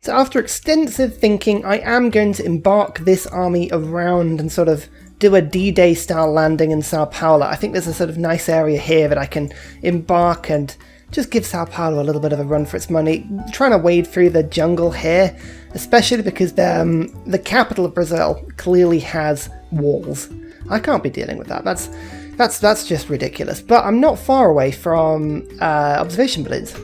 So after extensive thinking, I am going to embark this army around and sort of do a D-Day style landing in Sao Paulo. I think there's a sort of nice area here that I can embark and just give Sao Paulo a little bit of a run for its money. Trying to wade through the jungle here, especially because the capital of Brazil clearly has walls. I can't be dealing with that. That's just ridiculous. But I'm not far away from observation balloons.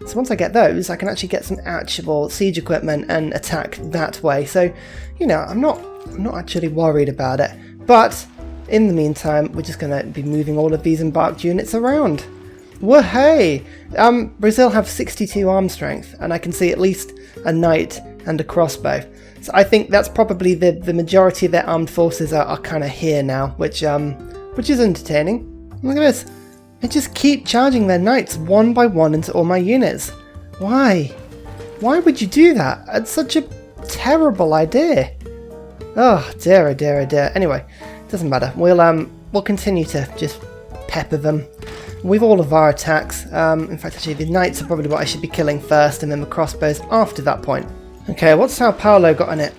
So once I get those, I can actually get some actual siege equipment and attack that way. So, you know, I'm not actually worried about it. But in the meantime, we're just going to be moving all of these embarked units around. Whoa-hey! Brazil have 62 arm strength, and I can see at least a knight and a crossbow. So I think that's probably the majority of their armed forces are kind of here now, which is entertaining. Look at this. They just keep charging their knights one by one into all my units. Why? Why would you do that? It's such a terrible idea. Oh dear, oh dear, oh dear. Anyway, doesn't matter. We'll continue to just pepper them with all of our attacks. In fact, actually, the knights are probably what I should be killing first, and then the crossbows after that point. Okay, what's Sao Paulo got in it?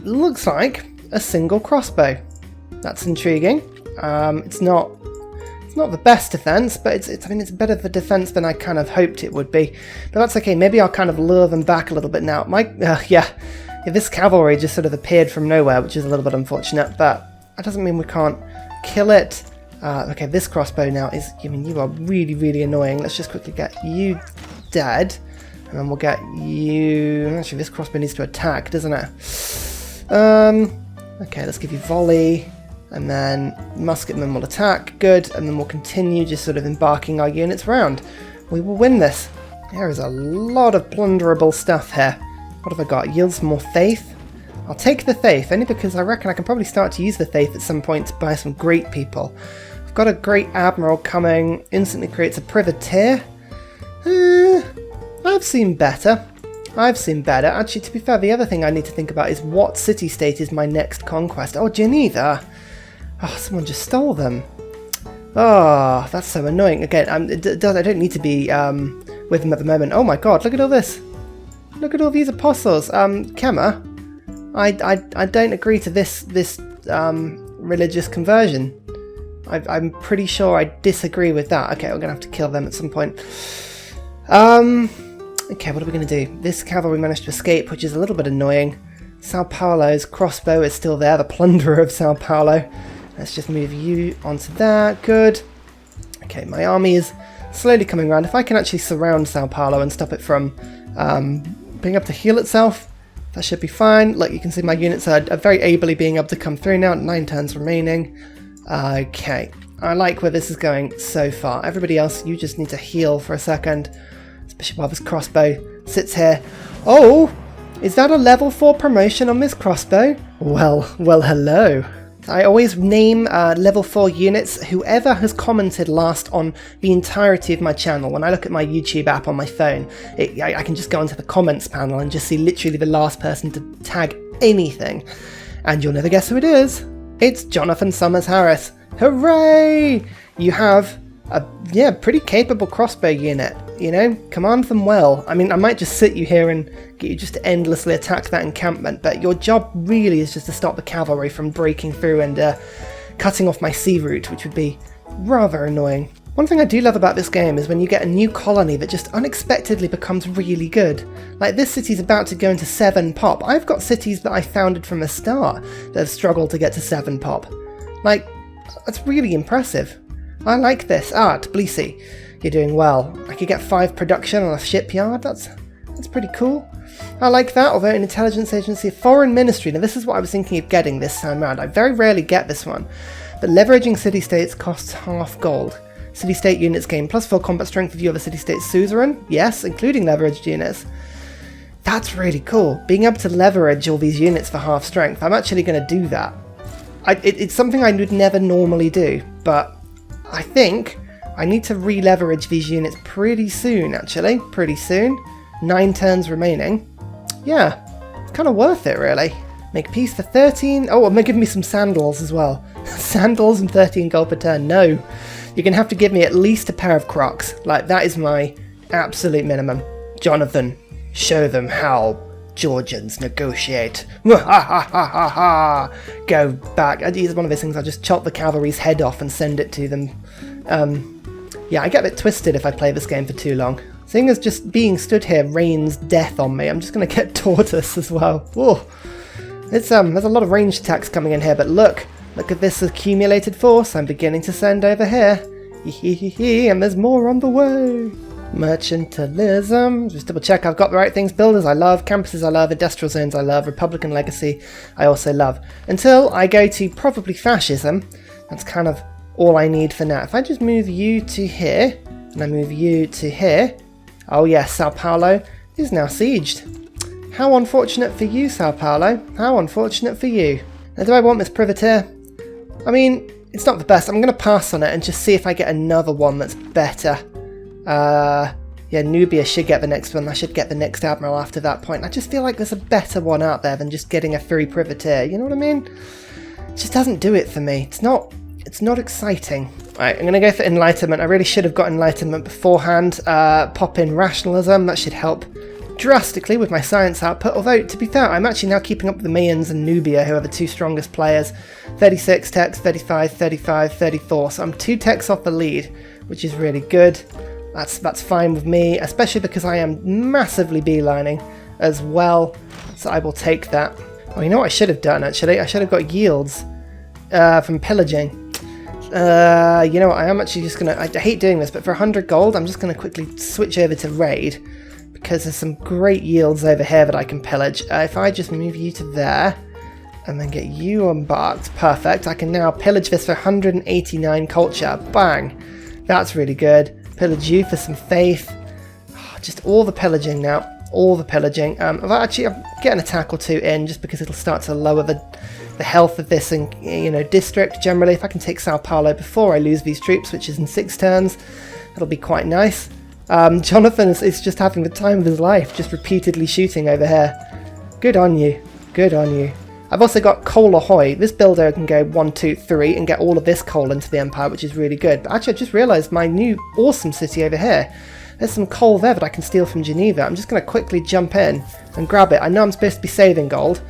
Looks like a single crossbow. That's intriguing. It's not the best defense, but it's better for defense than I kind of hoped it would be. But that's okay. Maybe I'll kind of lure them back a little bit now. This cavalry just sort of appeared from nowhere, which is a little bit unfortunate, but that doesn't mean we can't kill it. Okay, this crossbow now is, you are really, really annoying. Let's just quickly get you dead, and then we'll get you... Actually, this crossbow needs to attack, doesn't it? Okay, let's give you volley, and then musketmen will attack. Good, and then we'll continue just sort of embarking our units around. We will win this. There is a lot of plunderable stuff here. What have I got? Yields more faith. I'll take the faith, only because I reckon I can probably start to use the faith at some point to buy some great people. I've got a great admiral coming, instantly creates a privateer. I've seen better. Actually, to be fair, the other thing I need to think about is what city-state is my next conquest. Oh, Geneva. Oh, someone just stole them. Oh, that's so annoying. Again, I don't need to be with them at the moment. Oh my god, look at all this. Look at all these apostles. Kemmer, I don't agree to this religious conversion. I'm pretty sure I disagree with that. Okay, we're going to have to kill them at some point. Okay, what are we going to do? This cavalry managed to escape, which is a little bit annoying. Sao Paulo's crossbow is still there, the plunderer of Sao Paulo. Let's just move you onto that. Good. Okay, my army is slowly coming around. If I can actually surround Sao Paulo and stop it from being able to heal itself, that should be fine. Like you can see, my units are very ably being able to come through now. 9 turns remaining. Okay, I like where this is going so far. Everybody else, you just need to heal for a second, especially while this crossbow sits here. Oh, is that a level 4 promotion on this crossbow? Well, hello. I always name level 4 units whoever has commented last on the entirety of my channel. When I look at my YouTube app on my phone, I can just go into the comments panel and just see literally the last person to tag anything. And you'll never guess who it is. It's Jonathan Summers Harris. Hooray! You have a pretty capable crossbow unit, you know? Command them well. I mean, I might just sit you here and get you just to endlessly attack that encampment, but your job really is just to stop the cavalry from breaking through and cutting off my sea route, which would be rather annoying. One thing I do love about this game is when you get a new colony that just unexpectedly becomes really good. Like this city's about to go into 7 pop. I've got cities that I founded from the start that have struggled to get to 7 pop. Like, that's really impressive. I like this. Tbilisi, you're doing well. I could get 5 production on a shipyard. That's pretty cool. I like that, although an intelligence agency, foreign ministry. Now this is what I was thinking of getting this time around. I very rarely get this one. But leveraging city-states costs half gold. City-state units gain +4 combat strength if you have a city-state suzerain. Yes, including leveraged units. That's really cool. Being able to leverage all these units for half strength. I'm actually going to do that. It's something I would never normally do, but I think I need to re-leverage these units pretty soon, actually. Pretty soon. 9 turns remaining. Yeah, it's kind of worth it, really. Make peace for 13. Oh, and they're giving me some sandals as well. Sandals and 13 gold per turn. No. You're going to have to give me at least a pair of Crocs. Like, that is my absolute minimum. Jonathan, show them how Georgians negotiate. Ha ha ha ha ha! Go back. It's one of those things, I'll just chop the cavalry's head off and send it to them. Yeah, I get a bit twisted if I play this game for too long. Seeing as just being stood here rains death on me, I'm just going to get tortoise as well. Whoa. There's a lot of ranged attacks coming in here, but look at this accumulated force I'm beginning to send over here. And there's more on the way. Mercantilism. Just double check I've got the right things. Builders I love, campuses I love, industrial zones I love, Republican legacy I also love. Until I go to probably fascism. That's kind of all I need for now. If I just move you to here, and I move you to here. Oh yes, Sao Paulo is now sieged. How unfortunate for you, Sao Paulo. How unfortunate for you. Now, do I want this privateer? I mean, it's not the best. I'm going to pass on it and just see if I get another one that's better. Yeah, Nubia should get the next one. I should get the next admiral after that point. I just feel like there's a better one out there than just getting a free privateer. You know what I mean? It just doesn't do it for me. It's not exciting. Right, I'm going to go for Enlightenment. I really should have got Enlightenment beforehand. Pop in Rationalism. That should help drastically with my science output. Although, to be fair, I'm actually now keeping up with the Mayans and Nubia, who are the two strongest players. 36 techs, 35, 35, 34. So I'm 2 techs off the lead, which is really good. That's fine with me, especially because I am massively beelining as well. So I will take that. Oh, you know what I should have done, actually? I should have got yields from pillaging. You know what, I am actually just going to... I hate doing this, but for 100 gold, I'm just going to quickly switch over to raid, because there's some great yields over here that I can pillage. If I just move you to there, and then get you embarked, perfect. I can now pillage this for 189 culture. Bang! That's really good. Pillage you for some faith. Oh, just all the pillaging now. All the pillaging. I'm getting a attack or 2 in, just because it'll start to lower the health of this district generally. If I can take Sao Paulo before I lose these troops, which is in 6 turns, that'll be quite nice. Jonathan is just having the time of his life, just repeatedly shooting over here. Good on you. Good on you. I've also got coal ahoy. This builder can go 1, 2, 3 and get all of this coal into the Empire, which is really good. But actually, I just realised my new awesome city over here. There's some coal there that I can steal from Geneva. I'm just going to quickly jump in and grab it. I know I'm supposed to be saving gold.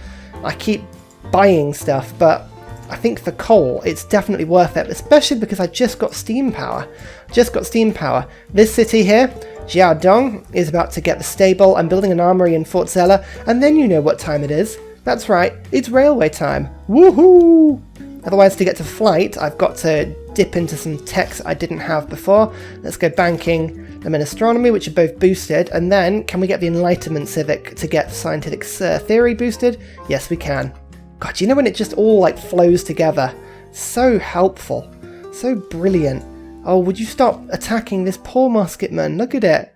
I keep buying stuff, but I think for coal, it's definitely worth it, especially because I just got steam power. This city here, Jiaodong, is about to get the stable. I'm building an armory in Fort Zeller, and then you know what time it is. That's right, it's railway time. Woohoo! Otherwise, to get to flight, I've got to dip into some techs I didn't have before. Let's go banking and then astronomy, which are both boosted. And then, can we get the Enlightenment Civic to get scientific theory boosted? Yes, we can. God, you know when it just all like flows together? So helpful. So brilliant. Oh, would you stop attacking this poor musketman? Look at it.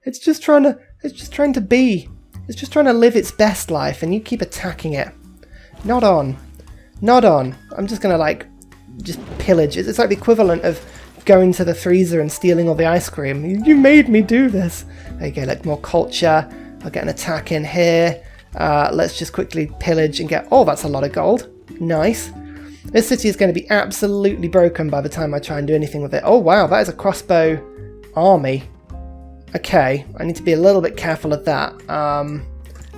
It's just trying to live its best life, and you keep attacking it. Not on. Not on. I'm just gonna just pillage. It's like the equivalent of going to the freezer and stealing all the ice cream. You made me do this. There you go, like more culture. I'll get an attack in here. Let's just quickly pillage and get... Oh, that's a lot of gold. Nice. This city is going to be absolutely broken by the time I try and do anything with it. Oh, wow, that is a crossbow army. Okay, I need to be a little bit careful of that.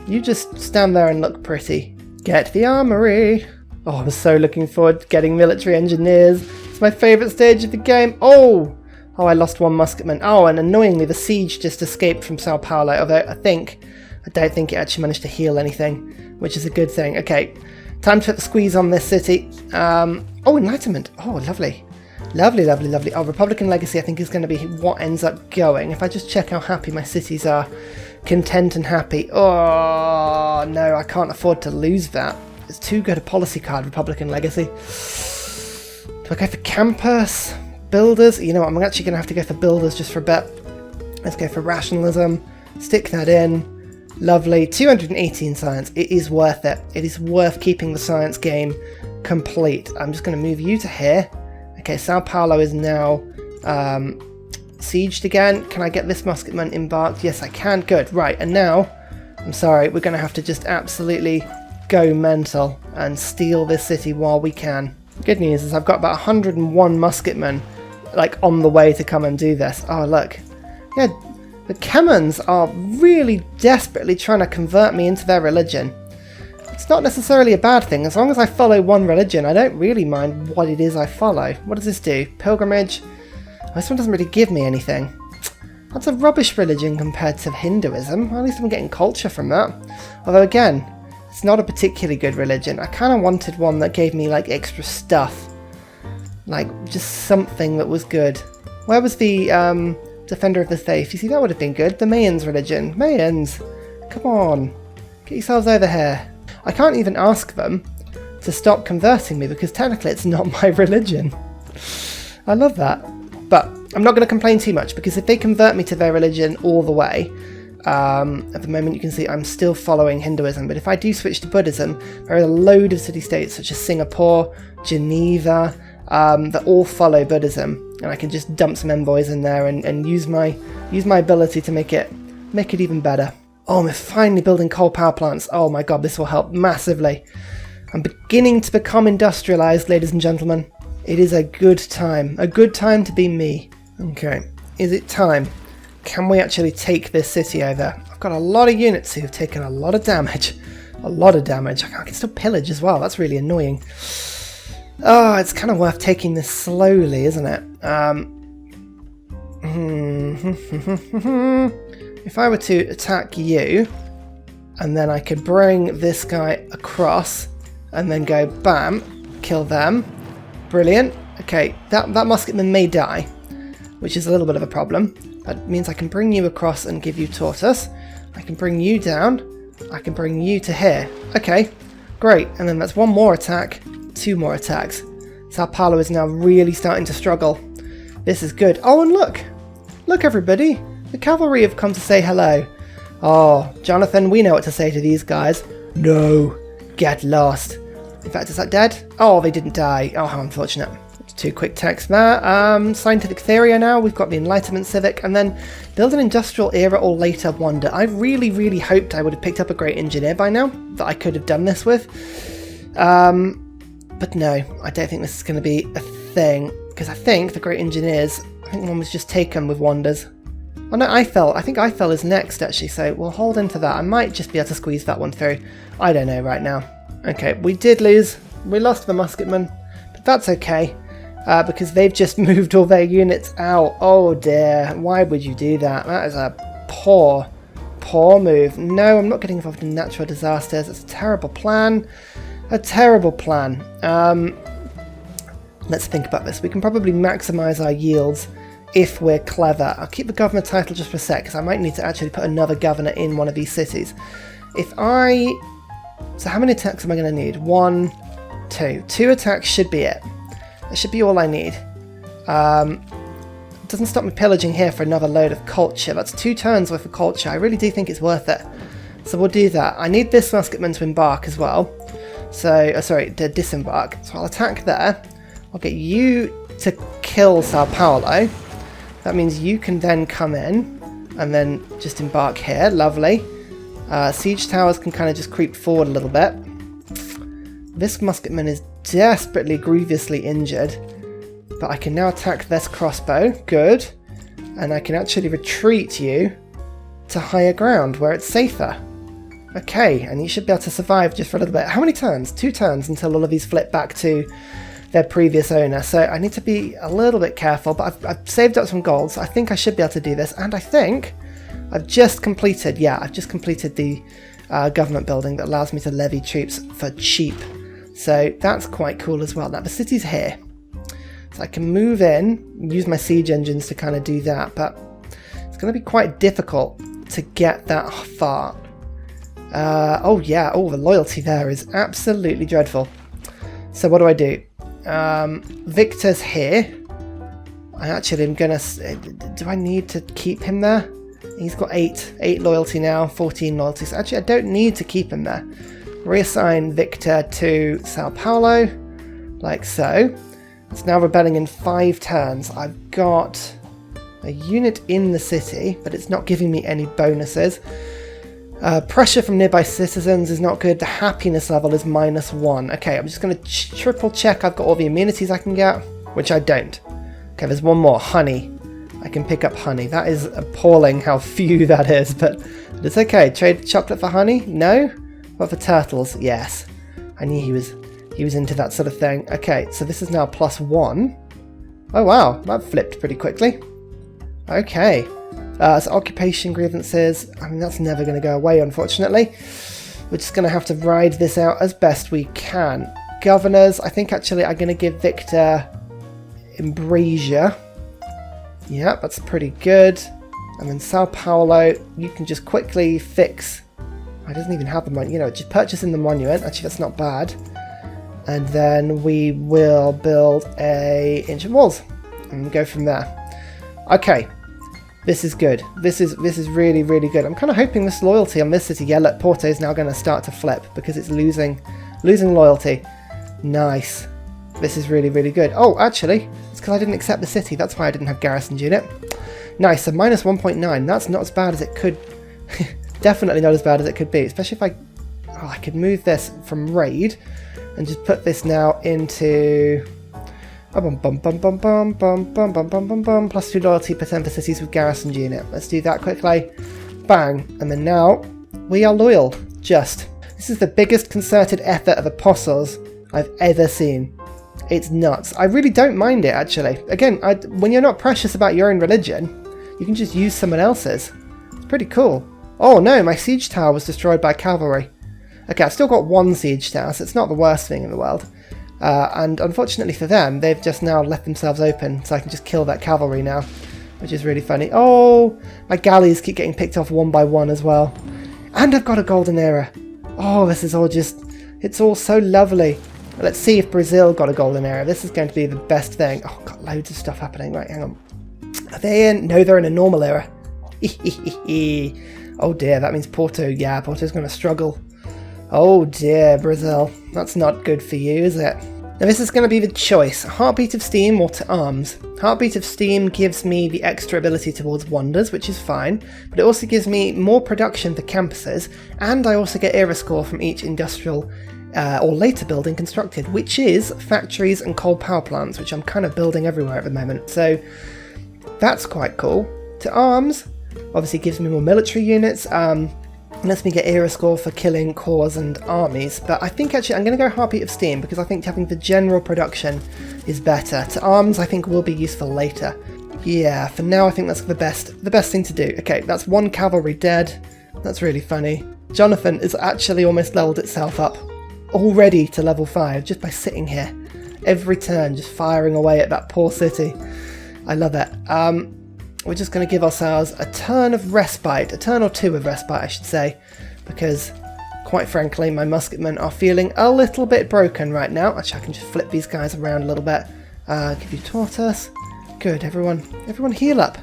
You just stand there and look pretty. Get the armory. Oh, I'm so looking forward to getting military engineers. It's my favourite stage of the game. Oh, I lost 1 musketman. Oh, and annoyingly, the siege just escaped from Sao Paulo, although I don't think it actually managed to heal anything, which is a good thing. Okay, time to put the squeeze on this city. Oh, Enlightenment. Oh, lovely. Lovely, lovely, lovely. Oh, Republican Legacy I think is going to be what ends up going. If I just check how happy my cities are. Content and happy. Oh, no, I can't afford to lose that. It's too good a policy card, Republican Legacy. Do I go for campus? Builders? You know what, I'm actually going to have to go for builders just for a bit. Let's go for rationalism. Stick that in. Lovely. 218 science. It is worth it. It is worth keeping the science game complete. I'm just going to move you to here. Okay, Sao Paulo is now sieged again. Can I get this musketman embarked? Yes, I can. Good. Right, and now, I'm sorry, we're going to have to just absolutely go mental and steal this city while we can. Good news is I've got about 101 musketmen, like, on the way to come and do this. Oh, look. Yeah, The Kemans are really desperately trying to convert me into their religion. It's not necessarily a bad thing. As long as I follow one religion, I don't really mind what it is I follow. What does this do? Pilgrimage? Oh, this one doesn't really give me anything. That's a rubbish religion compared to Hinduism. At least I'm getting culture from that. Although again, it's not a particularly good religion. I kind of wanted one that gave me like extra stuff. Like just something that was good. Where was the Defender of the Faith? You see, that would have been good. The Mayans religion. Mayans! Come on. Get yourselves over here. I can't even ask them to stop converting me because technically it's not my religion. I love that. But I'm not going to complain too much because if they convert me to their religion all the way, at the moment you can see I'm still following Hinduism, but if I do switch to Buddhism, there are a load of city-states such as Singapore, Geneva, that all follow Buddhism, and I can just dump some envoys in there and use my ability to make it even better. Oh, we're finally building coal power plants. Oh my god, this will help massively. I'm beginning to become industrialized, ladies and gentlemen. It is a good time to be me. Okay, is it time? Can we actually take this city over? I've got a lot of units who've taken a lot of damage. I can still pillage as well, that's really annoying. Oh, it's kind of worth taking this slowly, isn't it? If I were to attack you, and then I could bring this guy across, and then go bam, kill them. Brilliant. Okay, that musketman may die, which is a little bit of a problem. That means I can bring you across and give you tortoise. I can bring you down. I can bring you to here. Okay, great. And then that's one more attack, 2 more attacks. Sao Paulo is now really starting to struggle. This is good. Oh, and look! Look, everybody! The cavalry have come to say hello. Oh, Jonathan, we know what to say to these guys. No, get lost. In fact, is that dead? Oh, they didn't die. Oh, how unfortunate. 2 quick texts there. Scientific theory now. We've got the Enlightenment Civic, and then build an industrial era or later wonder. I really, really hoped I would have picked up a great engineer by now that I could have done this with. But no, I don't think this is going to be a thing, because I think the great engineers, I think one was just taken with wonders. Oh no, I think Eiffel is next actually, so we'll hold into that. I might just be able to squeeze that one through. I don't know right now. Okay, we did lose. We lost the musketmen, but that's okay, because they've just moved all their units out. Oh dear, why would you do that? That is a poor move. No, I'm not getting involved in natural disasters. It's a terrible plan. A terrible plan. Let's think about this. We can probably maximize our yields if we're clever. I'll keep the governor title just for a sec, because I might need to actually put another governor in one of these cities. So how many attacks am I going to need? 1, 2. 2 attacks should be it. That should be all I need. Doesn't stop me pillaging here for another load of culture. That's 2 turns worth of culture. I really do think it's worth it. So we'll do that. I need this musketman to embark as well. So, sorry, to disembark. So I'll attack there. I'll get you to kill Sao Paulo. That means you can then come in and then just embark here. Lovely. Siege towers can kind of just creep forward a little bit. This musketman is desperately, grievously injured. But I can now attack this crossbow. Good. And I can actually retreat you to higher ground where it's safer. Okay, and you should be able to survive just for a little bit. How many turns? 2 turns until all of these flip back to their previous owner. So I need to be a little bit careful, but I've saved up some gold, so I think I should be able to do this. And I think I've just completed the government building that allows me to levy troops for cheap. So that's quite cool as well. Now the city's here. So I can move in, use my siege engines to kind of do that, but it's going to be quite difficult to get that far. Oh yeah, the loyalty there is absolutely dreadful. So what do? Victor's here. I actually am gonna... Do I need to keep him there? He's got 8 loyalty now, 14 loyalty. So actually I don't need to keep him there. Reassign Victor to Sao Paulo, like so. It's now rebelling in 5 turns. I've got a unit in the city, but it's not giving me any bonuses. Pressure from nearby citizens is not good. The happiness level is -1. Okay, I'm just going to triple check I've got all the amenities I can get, which I don't. Okay, there's one more. Honey. I can pick up honey. That is appalling how few that is, but it's okay. Trade chocolate for honey? No? What for turtles? Yes. I knew he was into that sort of thing. Okay, so this is now +1. Oh wow, that flipped pretty quickly. Okay. So occupation grievances. I mean, that's never going to go away, unfortunately. We're just going to have to ride this out as best we can. Governors, I think actually I'm going to give Victor Embrasia. Yeah, that's pretty good. And then Sao Paulo, you can just quickly fix... It doesn't even have the monument, you know, just purchasing the monument. Actually, that's not bad. And then we will build a ancient walls and go from there. Okay, this is good. This is really, really good. I'm kind of hoping this loyalty on this city, yeah, look, Porto is now going to start to flip because it's losing loyalty. Nice. This is really, really good. Oh, actually, it's because I didn't accept the city. That's why I didn't have garrisoned unit. Nice, so -1.9. That's not as bad as it could... Definitely not as bad as it could be, especially if I could move this from raid and just put this now into +2 loyalty % for cities with garrisoned unit. Let's do that quickly. Bang. And then now we are loyal. This is the biggest concerted effort of apostles I've ever seen. It's nuts. I really don't mind it, actually. Again, when you're not precious about your own religion, you can just use someone else's. It's pretty cool. Oh no, my siege tower was destroyed by cavalry. Okay, I've still got 1 siege tower, so it's not the worst thing in the world. And unfortunately for them, they've just now left themselves open, so I can just kill that cavalry now, which is really funny. Oh, my galleys keep getting picked off 1 by 1 as well. And I've got a golden era. Oh, this is all just... It's all so lovely. Let's see if Brazil got a golden era. This is going to be the best thing. Oh, got loads of stuff happening. Right, hang on. Are they in? No, they're in a normal era. Oh dear, that means Porto. Yeah, Porto's going to struggle. Oh dear, Brazil. That's not good for you, is it? Now this is going to be the choice. Heartbeat of Steam or to arms. Heartbeat of Steam gives me the extra ability towards wonders, which is fine, but it also gives me more production for campuses, and I also get era score from each industrial or later building constructed, which is factories and coal power plants, which I'm kind of building everywhere at the moment. So that's quite cool. To arms, obviously gives me more military units, lets me get era score for killing corps and armies, but I think actually I'm going to go Heartbeat of Steam because I think having the general production is better. To arms I think will be useful later. Yeah, for now I think that's the best thing to do. Okay, that's 1 cavalry dead. That's really funny. Jonathan has actually almost leveled itself up already to level 5 just by sitting here. Every turn just firing away at that poor city. I love it. We're just going to give ourselves a turn of respite, a turn or 2 of respite I should say, because quite frankly my musketmen are feeling a little bit broken right now. Actually I can just flip these guys around a little bit. Give you tortoise. Good, everyone heal up.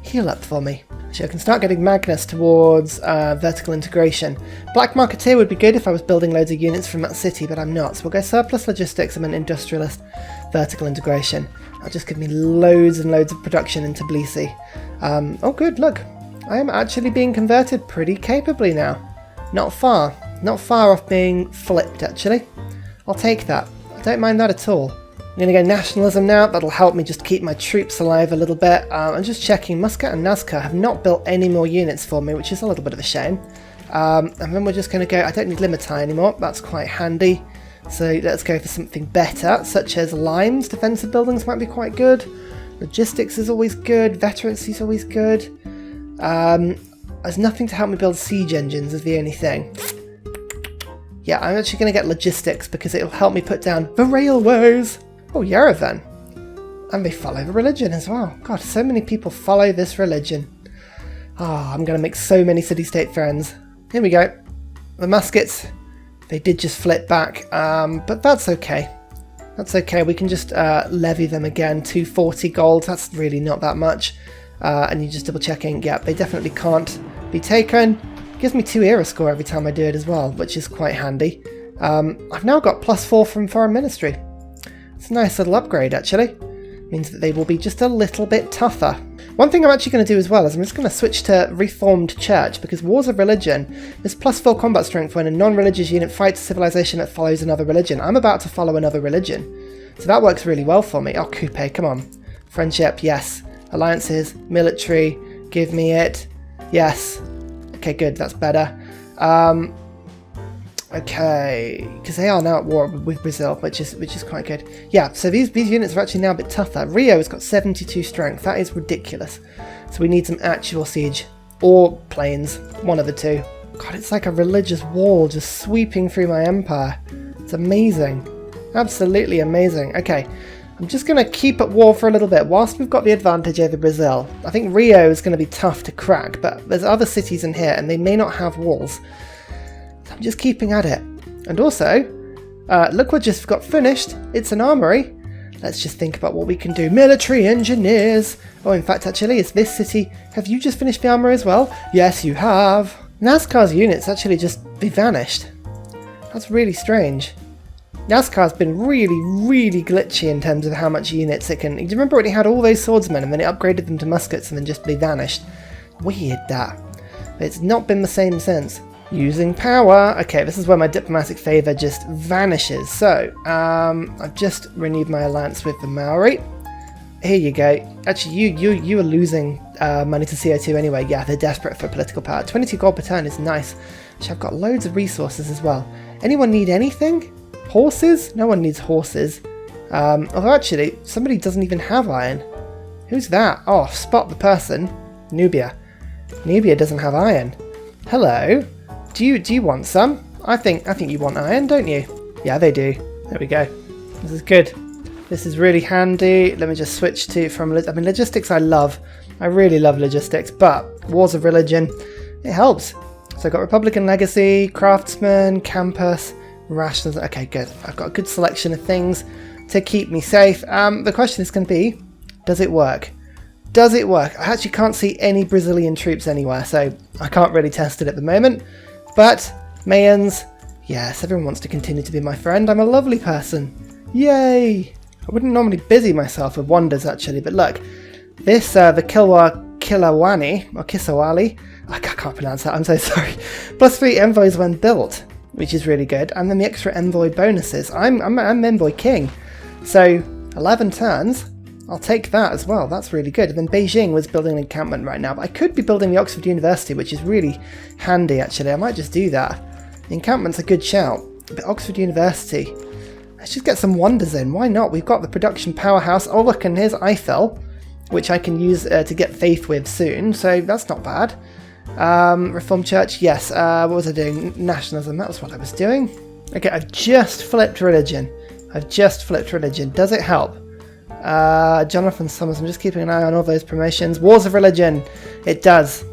Heal up for me. Actually I can start getting Magnus towards vertical integration. Black Marketeer would be good if I was building loads of units from that city, but I'm not. So we'll go surplus logistics and an industrialist vertical integration. That'll just give me loads and loads of production in Tbilisi. Oh good, look. I am actually being converted pretty capably now. Not far off being flipped actually. I'll take that. I don't mind that at all. I'm going to go nationalism now. That'll help me just keep my troops alive a little bit. I'm just checking. Muscat and Nazca have not built any more units for me, which is a little bit of a shame. And then we're just going to go... I don't need Limitai anymore. That's quite handy. So let's go for something better, such as Limes. Defensive buildings might be quite good. Logistics is always good. Veterancy is always good. There's nothing to help me build siege engines is the only thing. Yeah, I'm actually going to get logistics because it'll help me put down the railways. Oh, Yerevan. And they follow the religion as well. God, so many people follow this religion. Ah, I'm going to make so many city-state friends. Here we go. The muskets, they did just flip back, but that's okay. That's okay, we can just levy them again. 240 gold, that's really not that much. And you're just double checking, yeah, they definitely can't be taken. Gives me 2 era score every time I do it as well, which is quite handy. I've now got +4 from Foreign Ministry. It's a nice little upgrade actually. Means that they will be just a little bit tougher. One thing I'm actually going to do as well is I'm just going to switch to Reformed Church, because Wars of Religion is +4 combat strength when a non-religious unit fights a civilization that follows another religion. I'm about to follow another religion, so that works really well for me. Oh, Coupe, come on. Friendship, yes. Alliances, military, give me it. Yes. Okay, good, that's better. Okay, because they are now at war with Brazil, which is quite good. Yeah, so these units are actually now a bit tougher. Rio has got 72 strength. That is ridiculous. So we need some actual siege. Or planes. One of the two. God, it's like a religious wall just sweeping through my empire. It's amazing. Absolutely amazing. Okay, I'm just going to keep at war for a little bit whilst we've got the advantage over Brazil. I think Rio is going to be tough to crack, but there's other cities in here and they may not have walls. I'm just keeping at it. And also, look what just got finished. It's an armory. Let's just think about what we can do. Military engineers. Oh, in fact, actually, it's this city. Have you just finished the armory as well? Yes, you have. NASCAR's units actually just vanished. That's really strange. NASCAR's been really, really glitchy in terms of how much units it can... Do you remember when it had all those swordsmen and then it upgraded them to muskets and then just they vanished? Weird, that. But it's not been the same since. Using power. Okay, this is where my diplomatic favour just vanishes. So, I've just renewed my alliance with the Maori. Here you go. Actually, you are losing money to CO2 anyway. Yeah, they're desperate for political power. 22 gold per turn is nice. Actually, I've got loads of resources as well. Anyone need anything? Horses? No one needs horses. Although actually, somebody doesn't even have iron. Who's that? Oh, spot the person. Nubia. Nubia doesn't have iron. Hello. Do you want some? I think you want iron, don't you? Yeah, they do. There we go. This is good. This is really handy. Let me just switch to logistics I love. I really love logistics, but Wars of Religion, it helps. So I've got Republican Legacy, Craftsman, Campus, Rations. Okay, good. I've got a good selection of things to keep me safe. The question is going to be, does it work? Does it work? I actually can't see any Brazilian troops anywhere, so I can't really test it at the moment. But, Mayans, yes, everyone wants to continue to be my friend. I'm a lovely person. Yay! I wouldn't normally busy myself with wonders, actually, but look. This, the Kilawani, or Kisawali, I can't pronounce that, I'm so sorry. +3 envoys when built, which is really good. And then the extra envoy bonuses. I'm envoy king. So, 11 turns. I'll take that as well, that's really good. And then Beijing was building an encampment right now, but I could be building the Oxford University, which is really handy actually. I might just do that. The encampment's a good shout, but Oxford University, let's just get some wonders in, why not? We've got the production powerhouse. Oh look, and here's Eiffel, which I can use to get faith with soon, so that's not bad. Reformed Church, yes, what was I doing? Nationalism, that was what I was doing. Okay, I've just flipped religion. Does it help? Jonathan Summers, I'm just keeping an eye on all those promotions. Wars of Religion, it does.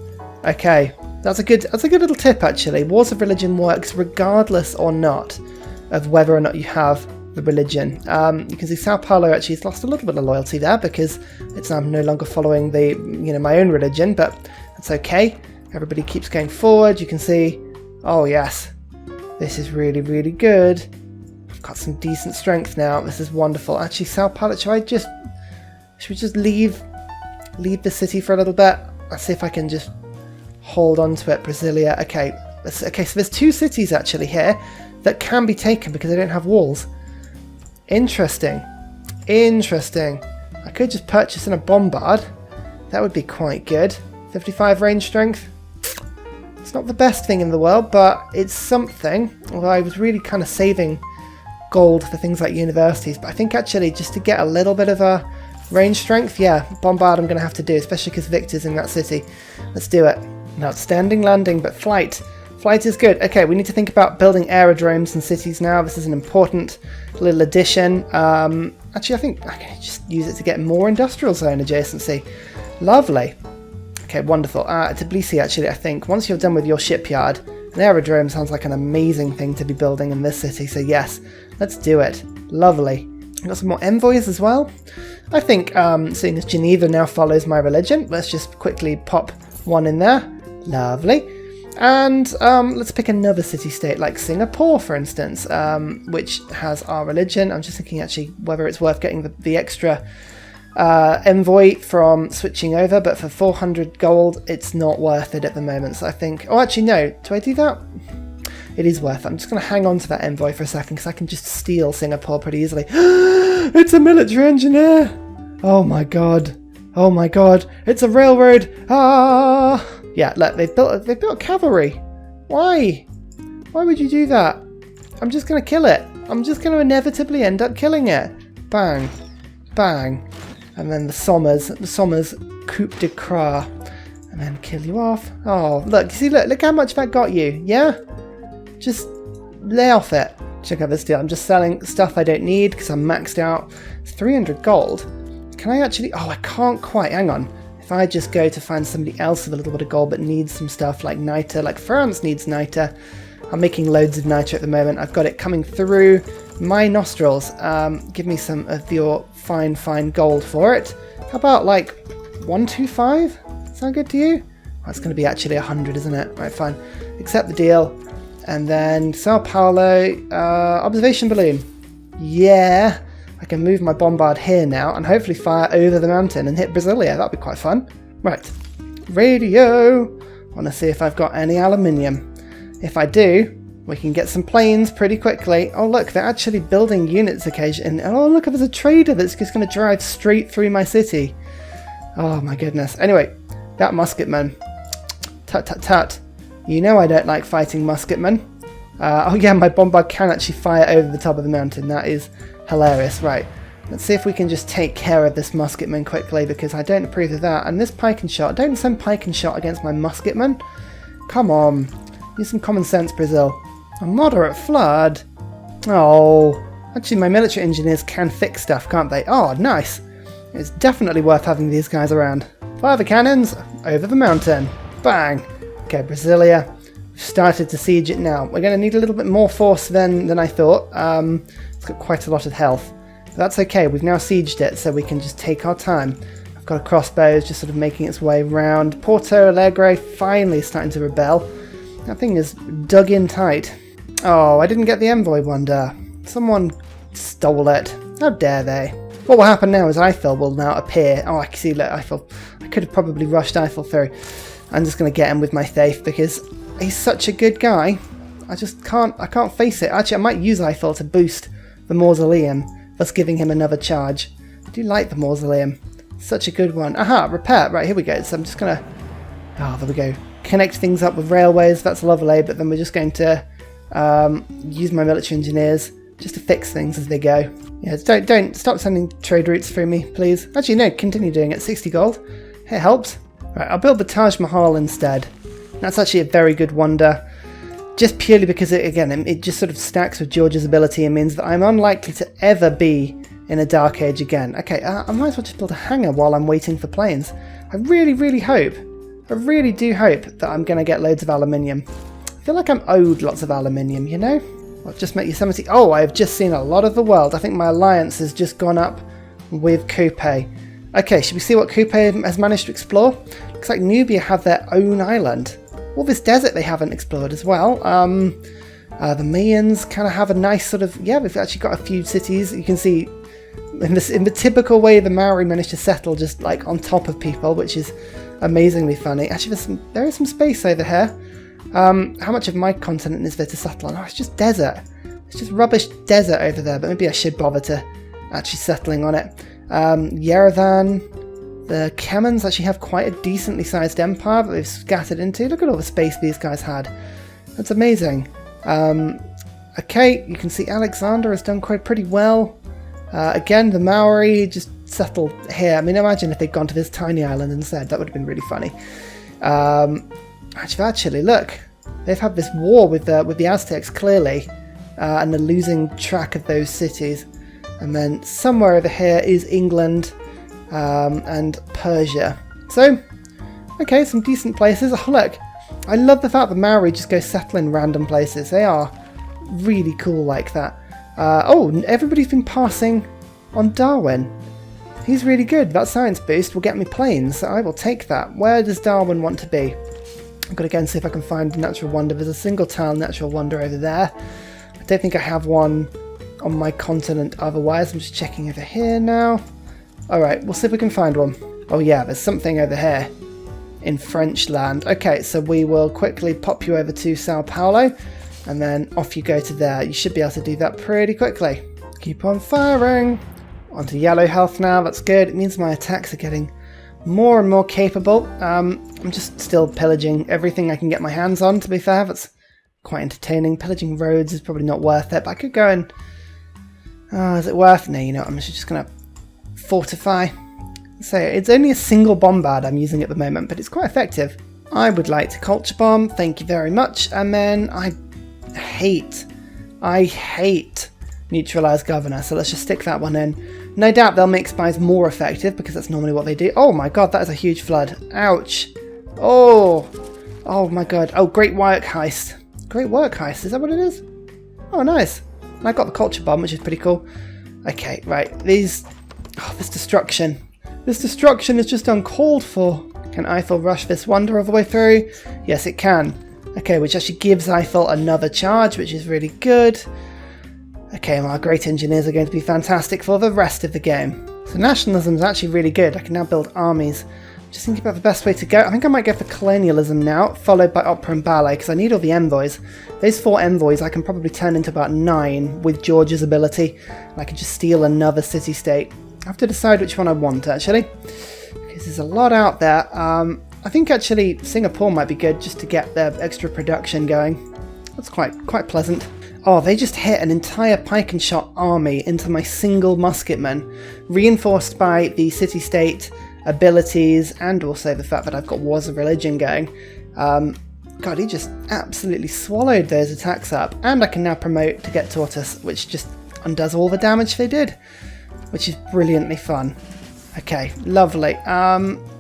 Okay, that's a good little tip actually. Wars of Religion works regardless or not of whether or not you have the religion. You can see Sao Paulo actually has lost a little bit of loyalty there because it's no longer following the my own religion, but that's okay. Everybody keeps going forward. You can see, oh yes, this is really, really good. Got some decent strength now. This is wonderful. Actually, Sao Paulo, should we just leave the city for a little bit? Let's see if I can just hold on to it. Brasilia. Okay. Okay, so there's 2 cities actually here that can be taken because they don't have walls. Interesting. I could just purchase in a bombard. That would be quite good. 55 range strength. It's not the best thing in the world, but it's something. Although I was really kind of saving gold for things like universities, but I think actually just to get a little bit of a range strength, yeah, bombard I'm going to have to do, especially because Victor's in that city. Let's do it. An outstanding landing, but flight is good. Okay, we need to think about building aerodromes and cities now. This is an important little addition. Actually, I think I can just use it to get more industrial zone adjacency. Lovely. Okay, wonderful. Tbilisi, actually, I think once you're done with your shipyard, an aerodrome sounds like an amazing thing to be building in this city, so yes, let's do it. Lovely. I've got some more envoys as well. I think, seeing as Geneva now follows my religion, let's just quickly pop one in there. Lovely. And let's pick another city-state, like Singapore, for instance, which has our religion. I'm just thinking, actually, whether it's worth getting the extra envoy from switching over, but for 400 gold, it's not worth it at the moment. So I think, oh, actually, no. Do I do that? It is worth it. I'm just going to hang on to that envoy for a second because I can just steal Singapore pretty easily. It's a military engineer! Oh my god. Oh my god, it's a railroad! Ah! Yeah, look, they've built cavalry. Why? Why would you do that? I'm just gonna kill it. I'm just gonna inevitably end up killing it. Bang. Bang. And then the Sommers coup de grace. And then kill you off. Oh, look, you see, look how much that got you, yeah? Just lay off it. Check out this deal. I'm just selling stuff I don't need because I'm maxed out. It's 300 gold. Can I actually... Oh, I can't quite. Hang on. If I just go to find somebody else with a little bit of gold but needs some stuff like niter, like France needs niter. I'm making loads of niter at the moment. I've got it coming through my nostrils. Give me some of your fine gold for it. How about like 125? Sound good to you? That's going to be actually 100, isn't it? Right, fine. Accept the deal. And then Sao Paulo, observation balloon. Yeah, I can move my bombard here now and hopefully fire over the mountain and hit Brasilia. That'd be quite fun. Right, radio. Want to see if I've got any aluminium. If I do, we can get some planes pretty quickly. Oh look, they're actually building units occasionally. Oh look, there's a trader that's just going to drive straight through my city. Oh my goodness. Anyway, that musketman. Tut tut tut. You know I don't like fighting musketmen. Oh yeah, my bombard can actually fire over the top of the mountain. That is hilarious. Right, let's see if we can just take care of this musketman quickly because I don't approve of that. And this pike and shot. Don't send pike and shot against my musketman. Come on. Use some common sense, Brazil. A moderate flood. Oh. Actually, my military engineers can fix stuff, can't they? Oh, nice. It's definitely worth having these guys around. Fire the cannons over the mountain. Bang. Okay, Brasilia. We've started to siege it now. We're going to need a little bit more force than I thought. It's got quite a lot of health. But that's okay. We've now sieged it, so we can just take our time. I've got a crossbow just sort of making its way around. Porto Alegre finally starting to rebel. That thing is dug in tight. Oh, I didn't get the envoy wonder. Someone stole it. How dare they? What will happen now is Eiffel will now appear. Oh, I can see, look, Eiffel. I could have probably rushed Eiffel through. I'm just going to get him with my faith because he's such a good guy. I can't face it. Actually, I might use Eiffel to boost the mausoleum, thus giving him another charge. I do like the mausoleum. Such a good one. Aha, repair. Right, here we go. So I'm just going to... Oh, there we go. Connect things up with railways. That's lovely. But then we're just going to use my military engineers just to fix things as they go. Yeah, don't stop sending trade routes through me, please. Actually, no, continue doing it. 60 gold. It helps. Right, I'll build the Taj Mahal instead. That's actually a very good wonder. Just purely because, it just sort of stacks with George's ability and means that I'm unlikely to ever be in a Dark Age again. Okay, I might as well just build a hangar while I'm waiting for planes. I really do hope that I'm going to get loads of aluminium. I feel like I'm owed lots of aluminium, you know? I'll just make Yosemite... Oh, I've just seen a lot of the world. I think my alliance has just gone up with Coupe. Okay, should we see what Coupe has managed to explore? Looks like Nubia have their own island. All this desert they haven't explored as well. The Mayans kind of have a nice sort of... Yeah, we've actually got a few cities. You can see in the typical way the Maori managed to settle just like on top of people, which is amazingly funny. Actually, there is some space over here. How much of my continent is there to settle on? Oh, it's just desert. It's just rubbish desert over there, but maybe I should bother to actually settling on it. Yerevan, the Kemans actually have quite a decently sized empire that they've scattered into. Look at all the space these guys had. That's amazing. Okay, you can see Alexander has done quite pretty well. Again, the Maori just settled here. I mean, imagine if they'd gone to this tiny island instead. That would have been really funny. Actually, look, they've had this war with the Aztecs clearly, and they're losing track of those cities. And then somewhere over here is England and Persia. So, okay, some decent places. Oh, look, I love the fact that Maori just go settle in random places. They are really cool like that. Oh, everybody's been passing on Darwin. He's really good. That science boost will get me planes, so I will take that. Where does Darwin want to be? I've got to go and see if I can find a natural wonder. There's a single tile natural wonder over there. I don't think I have one on my continent otherwise. I'm just checking over here now. Alright, we'll see if we can find one. Oh yeah, there's something over here in French land. Okay, so we will quickly pop you over to Sao Paulo and then off you go to there. You should be able to do that pretty quickly. Keep on firing. Onto yellow health now, that's good. It means my attacks are getting more and more capable. I'm just still pillaging everything I can get my hands on, to be fair. That's quite entertaining. Pillaging roads is probably not worth it, but I could go and... is it worth? No, you know what, I'm just going to fortify. So it's only a single bombard I'm using at the moment, but it's quite effective. I would like to culture bomb, thank you very much. And then I hate neutralize governor, so let's just stick that one in. No doubt they'll make spies more effective because that's normally what they do. Oh my god, that is a huge flood. Ouch. Oh my god. Oh, great work heist. Great work heist, is that what it is? Oh, nice. And I got the culture bomb, which is pretty cool. Okay, right, this destruction. This destruction is just uncalled for. Can Eiffel rush this wonder all the way through? Yes, it can. Okay, which actually gives Eiffel another charge, which is really good. Okay, well, our great engineers are going to be fantastic for the rest of the game. So nationalism is actually really good. I can now build armies. Just thinking about the best way to go. I think I might go for colonialism now, followed by opera and ballet, because I need all the envoys. Those 4 envoys I can probably turn into about 9 with George's ability. And I can just steal another city-state. I have to decide which one I want, actually, because there's a lot out there. I think actually Singapore might be good just to get their extra production going. That's quite pleasant. Oh, they just hit an entire pike and shot army into my single musketman, reinforced by the city-state abilities and also the fact that I've got Wars of Religion going. God, he just absolutely swallowed those attacks up. And I can now promote to get Tortoise, which just undoes all the damage they did, which is brilliantly fun. Okay, lovely.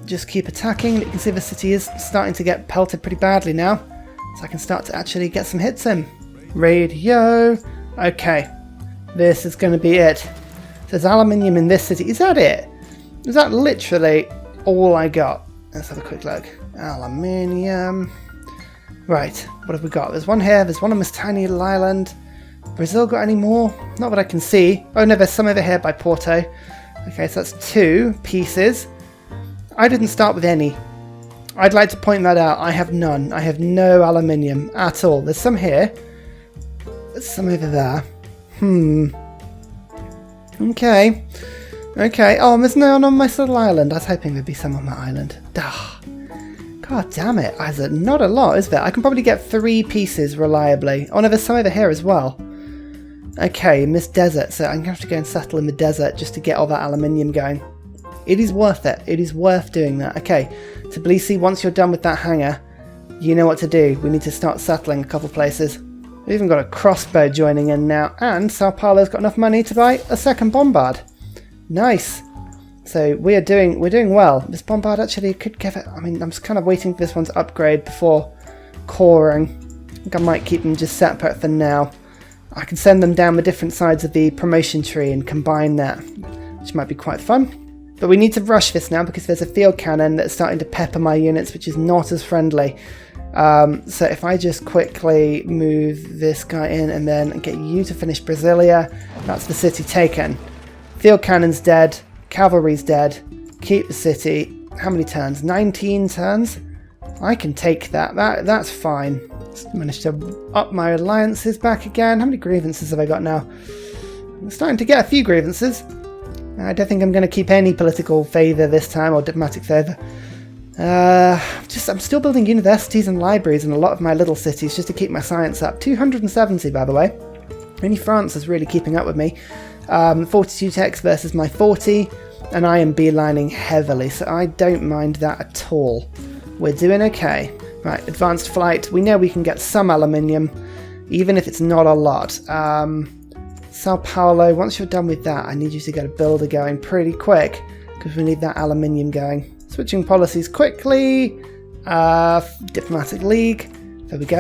Just keep attacking. You can see the city is starting to get pelted pretty badly now, so I can start to actually get some hits in. Radio. Okay, this is going to be it. There's aluminium in this city. Is that it? Is that literally all I got? Let's have a quick look. Aluminium. Right, what have we got? There's one here. There's one on this tiny little island. Brazil got any more? Not that I can see. Oh no, there's some over here by Porto. Okay, so that's 2 pieces. I didn't start with any. I'd like to point that out. I have none. I have no aluminium at all. There's some here. There's some over there. Okay. Okay. Oh, there's no one on my little island. I was hoping there'd be some on my island. Duh. God damn it. There's not a lot, is there? I can probably get 3 pieces reliably. Oh no, there's some over here as well. Okay, in this desert. So I'm going to have to go and settle in the desert just to get all that aluminium going. It is worth it. It is worth doing that. Okay, Tbilisi, once you're done with that hangar, you know what to do. We need to start settling a couple places. We've even got a crossbow joining in now, and Sao Paulo's got enough money to buy a second bombard. Nice. So we're doing well. This bombard actually could give it... I mean, I'm just kind of waiting for this one to upgrade before coring. I think I might keep them just separate for now. I can send them down the different sides of the promotion tree and combine that, which might be quite fun. But we need to rush this now because there's a field cannon that's starting to pepper my units, which is not as friendly. So if I just quickly move this guy in and then get you to finish Brasilia, that's the city taken. Field cannon's dead, cavalry's dead, keep the city. How many turns? 19 turns? I can take that. That's fine. Just managed to up my alliances back again. How many grievances have I got now? I'm starting to get a few grievances. I don't think I'm going to keep any political favour this time, or diplomatic favour. I'm still building universities and libraries in a lot of my little cities just to keep my science up. 270, by the way. Only France is really keeping up with me. 42 techs versus my 40, and I am beelining heavily, so I don't mind that at all. We're doing okay. Right, advanced flight. We know we can get some aluminium, even if it's not a lot. Sao Paulo, once you're done with that, I need you to get a builder going pretty quick, because we need that aluminium going. Switching policies quickly. Diplomatic League. There we go.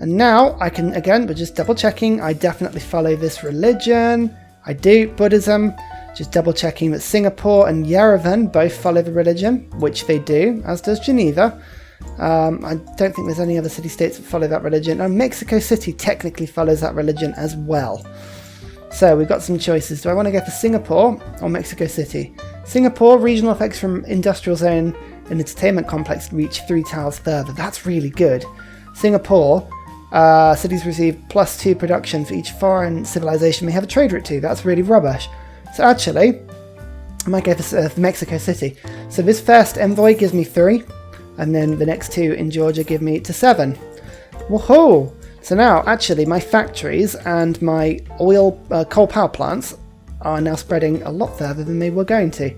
And now I can, again, we're just double checking. I definitely follow this religion. I do. Buddhism. Just double checking that Singapore and Yerevan both follow the religion, which they do, as does Geneva. I don't think there's any other city-states that follow that religion. Oh, Mexico City technically follows that religion as well. So we've got some choices. Do I want to go for Singapore or Mexico City? Singapore, regional effects from industrial zone and entertainment complex reach 3 tiles further. That's really good. Singapore, cities receive +2 production for each foreign civilization they have a trade route to. That's really rubbish. So actually, I might go for Mexico City. So this first envoy gives me 3, and then the next 2 in Georgia give me to 7. Woohoo! So now, actually, my factories and my coal power plants are now spreading a lot further than they were going to,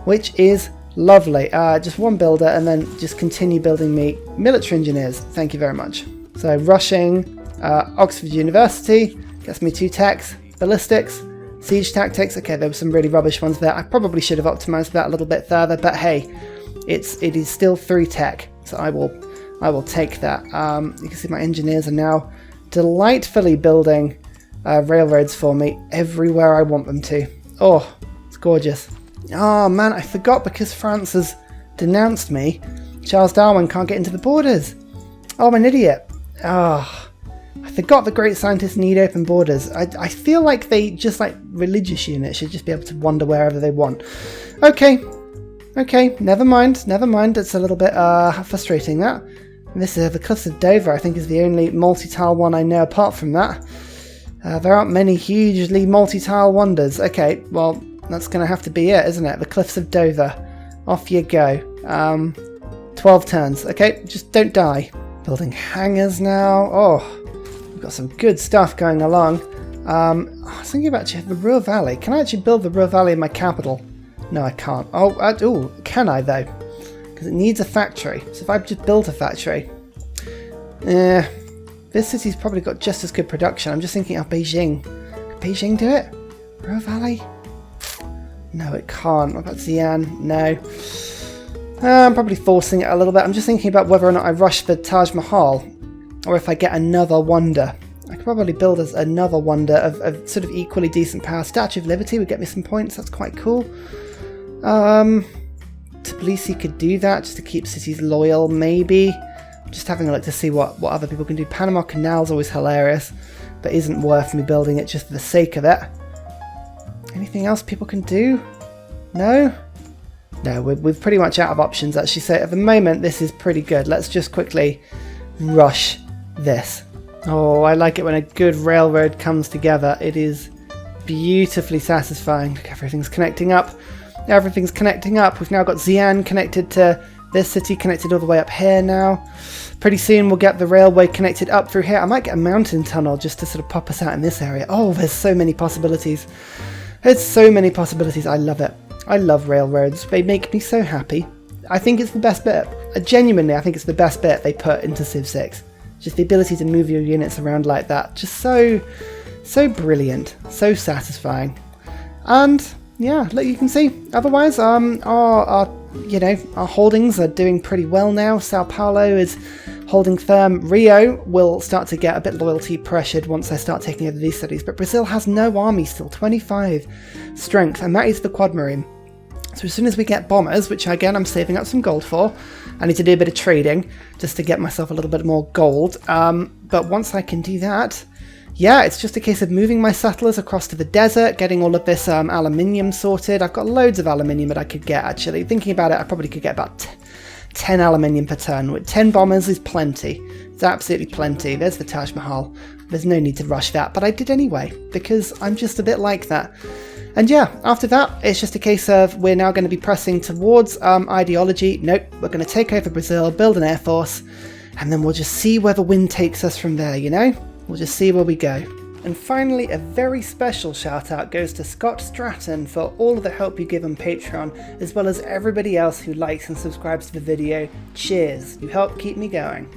which is lovely. Just one builder, and then just continue building me military engineers. Thank you very much. So rushing Oxford University gets me 2 techs, ballistics, siege tactics. Okay, there were some really rubbish ones there. I probably should have optimized that a little bit further, but hey, it is still 3 tech, so I will take that. You can see my engineers are now delightfully building railroads for me everywhere I want them to. Oh, it's gorgeous. Oh man, I forgot, because France has denounced me, Charles Darwin can't get into the borders. Oh, I'm an idiot. Oh, I forgot the great scientists need open borders. I feel like they, just like religious units, should just be able to wander wherever they want. Okay, never mind. It's a little bit frustrating, that. And this the Cliffs of Dover, I think, is the only multi-tile one I know apart from that. There aren't many hugely multi-tile wonders. Okay, well, that's going to have to be it, isn't it? The Cliffs of Dover. Off you go. 12 turns. Okay, just don't die. Building hangars now. Oh, we've got some good stuff going along. I was thinking about the Ruhr Valley. Can I actually build the Ruhr Valley in my capital? No, I can't. Oh, can I though? Because it needs a factory. So if I just build a factory... this city's probably got just as good production. I'm just thinking of Beijing. Could Beijing do it? Ruhr Valley? No, it can't. What about Xi'an? No. I'm probably forcing it a little bit. I'm just thinking about whether or not I rush the Taj Mahal, or if I get another wonder. I could probably build another wonder of sort of equally decent power. Statue of Liberty would get me some points. That's quite cool. Tbilisi could do that just to keep cities loyal, maybe. Just having a look to see what other people can do. Panama Canal's always hilarious, but isn't worth me building it just for the sake of it. Anything else people can do? No? No, we're pretty much out of options, actually. So at the moment, this is pretty good. Let's just quickly rush this. Oh, I like it when a good railroad comes together. It is beautifully satisfying. Look, everything's connecting up. Everything's connecting up. We've now got Xi'an connected to this city, connected all the way up here now. Pretty soon we'll get the railway connected up through here. I might get a mountain tunnel just to sort of pop us out in this area. Oh, there's so many possibilities. There's so many possibilities. I love it. I love railroads. They make me so happy. I think it's the best bit. Genuinely, I think it's the best bit they put into Civ 6. Just the ability to move your units around like that. Just so brilliant. So satisfying. And yeah, like you can see, otherwise, our holdings are doing pretty well now. Sao Paulo is holding firm. Rio will start to get a bit loyalty pressured once I start taking over these cities, but Brazil has no army still, 25 strength, and that is the Quad Marine. So as soon as we get bombers, which again I'm saving up some gold for, I need to do a bit of trading just to get myself a little bit more gold, but once I can do that, yeah, it's just a case of moving my settlers across to the desert, getting all of this aluminium sorted. I've got loads of aluminium that I could get, actually. Thinking about it, I probably could get about 10 aluminium per turn. With 10 bombers is plenty. It's absolutely plenty. There's the Taj Mahal. There's no need to rush that, but I did anyway, because I'm just a bit like that. And yeah, after that, it's just a case of we're now going to be pressing towards ideology. Nope, we're going to take over Brazil, build an air force, and then we'll just see where the wind takes us from there, you know? We'll just see where we go. And finally, a very special shout out goes to Scott Stratton for all of the help you give on Patreon, as well as everybody else who likes and subscribes to the video. Cheers, you help keep me going.